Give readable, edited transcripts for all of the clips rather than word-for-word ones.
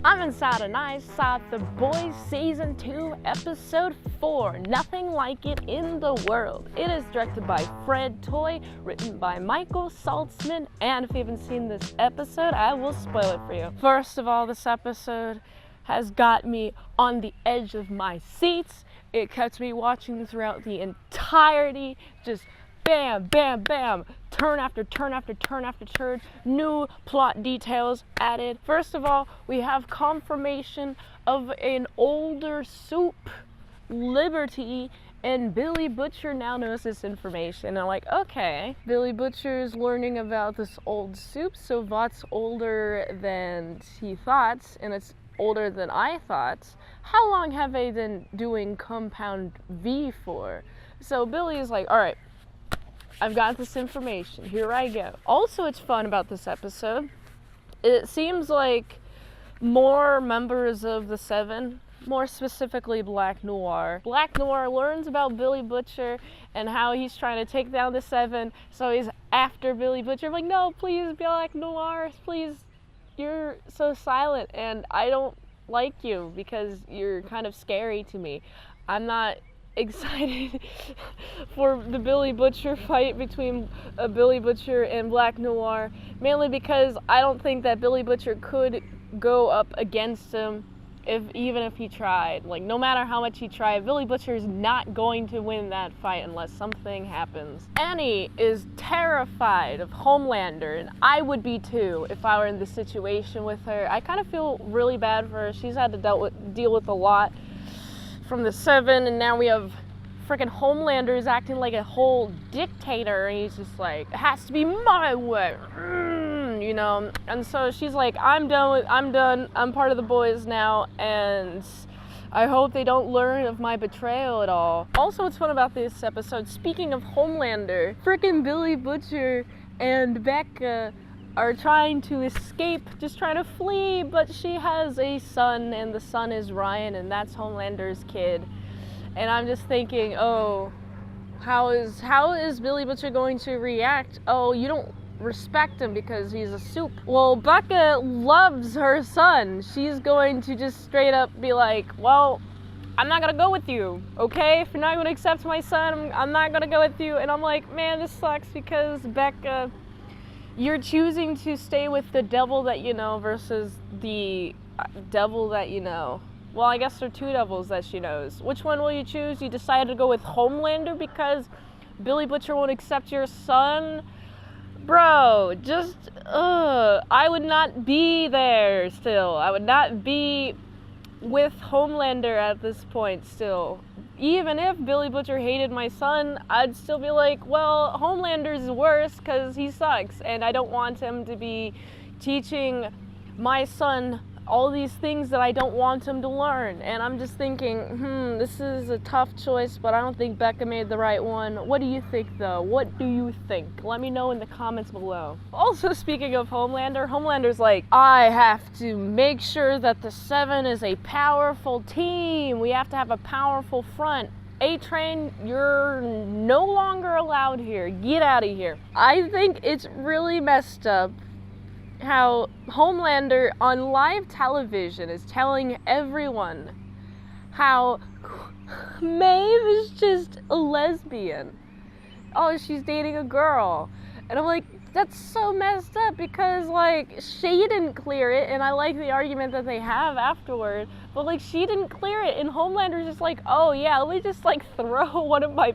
I'm inside and I saw The Boys Season 2, Episode 4, Nothing Like It in the World. It is directed by Fred Toy, written by Michael Saltzman, and if you haven't seen this episode, I will spoil it for you. First of all, this episode has got me on the edge of my seats. It kept me watching throughout the entirety, just bam, bam, bam, turn after turn after turn after turn, new plot details added. First of all, we have confirmation of an older Soup, Liberty, and Billy Butcher now knows this information. And I'm like, okay, Billy Butcher's learning about this old Soup, so Vought's older than he thought, and it's older than I thought. How long have they been doing Compound V for? So Billy is like, all right, I've got this information, here I go. Also, it's fun about this episode, it seems like more members of the Seven, more specifically Black Noir learns about Billy Butcher and how he's trying to take down the Seven, so he's after Billy Butcher. I'm like, no, please, Black Noir, please, you're so silent and I don't like you because you're kind of scary to me. I'm not excited for the Billy Butcher fight between Billy Butcher and Black Noir, mainly because I don't think that Billy Butcher could go up against him even if he tried. Like, no matter how much he tried, Billy Butcher is not going to win that fight unless something happens. Annie is terrified of Homelander, and I would be too if I were in this situation with her. I kind of feel really bad for her. She's had to deal with a lot from the Seven, and now we have freaking Homelander is acting like a whole dictator, and he's just like, it has to be my way, you know. And so she's like, I'm done, I'm part of the boys now, and I hope they don't learn of my betrayal at all. Also, what's fun about this episode, speaking of Homelander, freaking Billy Butcher and Becca are trying to escape, just trying to flee, but she has a son, and the son is Ryan, and that's Homelander's kid. And I'm just thinking, oh, how is Billy Butcher going to react? Oh, you don't respect him because he's a Soup. Well, Becca loves her son. She's going to just straight up be like, well, I'm not gonna go with you, okay? If you're not gonna accept my son, I'm not gonna go with you. And I'm like, man, this sucks because Becca, you're choosing to stay with the devil that you know versus the devil that you know. Well, I guess there are two devils that she knows. Which one will you choose? You decided to go with Homelander because Billy Butcher won't accept your son? Bro, just, I would not be there still. I would not be with Homelander at this point still. Even if Billy Butcher hated my son, I'd still be like, well, Homelander's worse because he sucks, and I don't want him to be teaching my son all these things that I don't want him to learn. And I'm just thinking, this is a tough choice, but I don't think Becca made the right one. What do you think, though? What do you think? Let me know in the comments below. Also, speaking of Homelander, Homelander's like, I have to make sure that the Seven is a powerful team. We have to have a powerful front. A-Train, you're no longer allowed here. Get out of here. I think it's really messed up how Homelander on live television is telling everyone how Maeve is just a lesbian. Oh, she's dating a girl. And I'm like, that's so messed up because, like, she didn't clear it, and I like the argument that they have afterward, but, like, she didn't clear it, and Homelander's just like, oh, yeah, let me just, like, throw one of my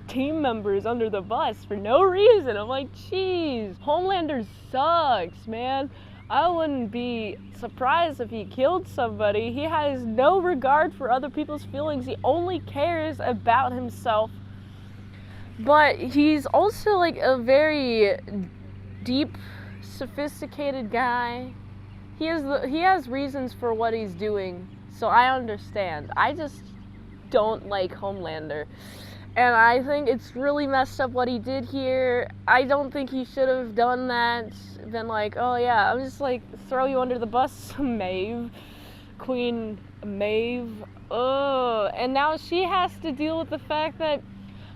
team members under the bus for no reason. I'm like, jeez, Homelander sucks, man. I wouldn't be surprised if he killed somebody. He has no regard for other people's feelings. He only cares about himself. But he's also like a very deep, sophisticated guy. He has reasons for what he's doing, so I understand. I just don't like Homelander. And I think it's really messed up what he did here. I don't think he should have done that. Been like, oh yeah, I'm just like, throw you under the bus, Maeve. Queen Maeve. And now she has to deal with the fact that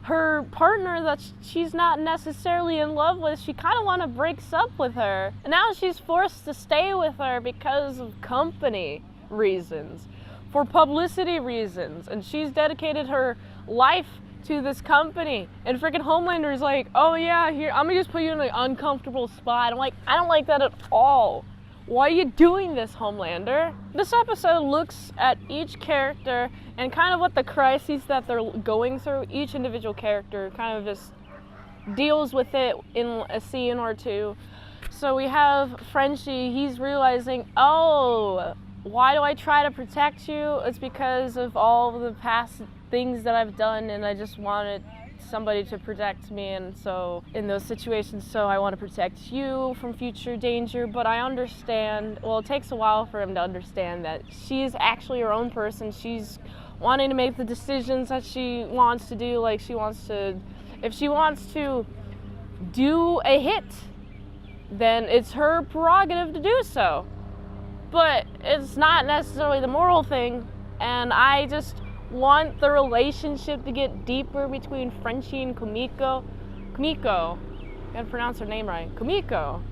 her partner that she's not necessarily in love with, she kind of breaks up with her. And now she's forced to stay with her because of company reasons, for publicity reasons. And she's dedicated her life to this company. And freaking Homelander is like, oh yeah, here, I'm gonna just put you in an uncomfortable spot. I'm like, I don't like that at all. Why are you doing this, Homelander? This episode looks at each character and kind of what the crises that they're going through. Each individual character kind of just deals with it in a scene or two. So we have Frenchie, he's realizing, oh, why do I try to protect you? It's because of all the past things that I've done, and I just wanted somebody to protect me, and so in those situations, so I want to protect you from future danger. But I understand, well, it takes a while for him to understand that she's actually her own person. She's wanting to make the decisions that she wants to do. Like, she wants to, if she wants to do a hit, then it's her prerogative to do so. But it's not necessarily the moral thing, and I just want the relationship to get deeper between Frenchie and Kumiko. Kumiko, I gotta pronounce her name right. Kumiko.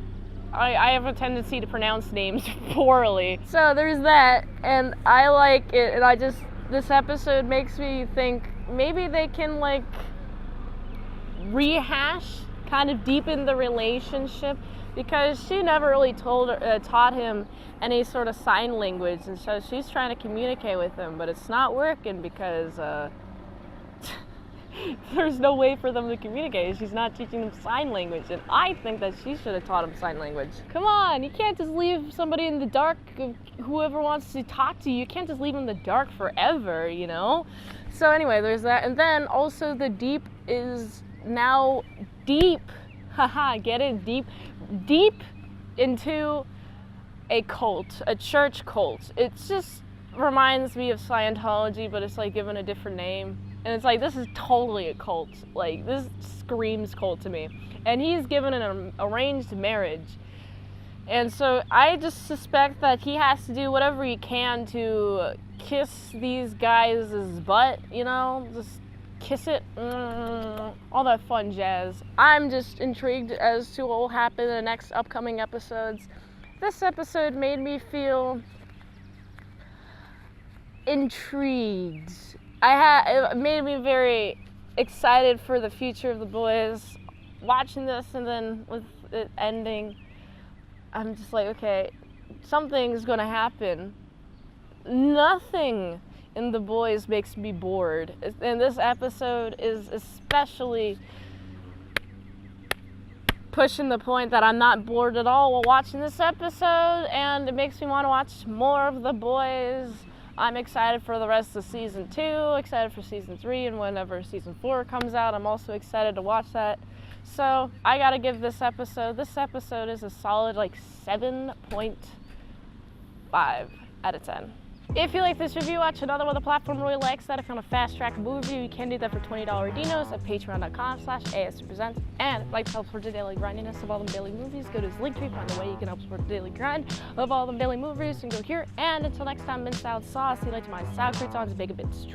I have a tendency to pronounce names poorly. So there's that, and I like it, and this episode makes me think maybe they can like rehash, kind of deepen the relationship, because she never really taught him any sort of sign language, and so she's trying to communicate with him, but it's not working because there's no way for them to communicate. She's not teaching them sign language, and I think that she should have taught him sign language. Come on, you can't just leave somebody in the dark. Whoever wants to talk to you, you can't just leave them in the dark forever, you know? So anyway, there's that, and then also the deep is now deep. Haha, get it? Deep into a cult, a church cult. It just reminds me of Scientology, but it's like given a different name. And it's like, this is totally a cult. Like, this screams cult to me. And he's given an arranged marriage. And so I just suspect that he has to do whatever he can to kiss these guys' butt, you know? Just kiss it, all that fun jazz. I'm just intrigued as to what will happen in the next upcoming episodes. This episode made me feel intrigued. It made me very excited for the future of the boys. Watching this, and then with it ending, I'm just like, okay, something's gonna happen. Nothing in the boys makes me bored, and this episode is especially pushing the point that I'm not bored at all while watching this episode, and it makes me want to watch more of the boys. I'm excited for the rest of season 2, excited for season 3, and whenever season 4 comes out, I'm also excited to watch that. So I gotta give this episode is a solid like 7.5 out of 10. If you like this review, watch another one. The platform really likes that. If you want a fast track movie review, you can do that for $20 dinos at patreon.com/ASEPresents. And if you'd like to help support the daily grindiness of all the daily movies, go to his link tree, find the way you can help support the daily grind of all the daily movies, and go here. And until next time, mint salad sauce, see you later, my sour cream on to big bits.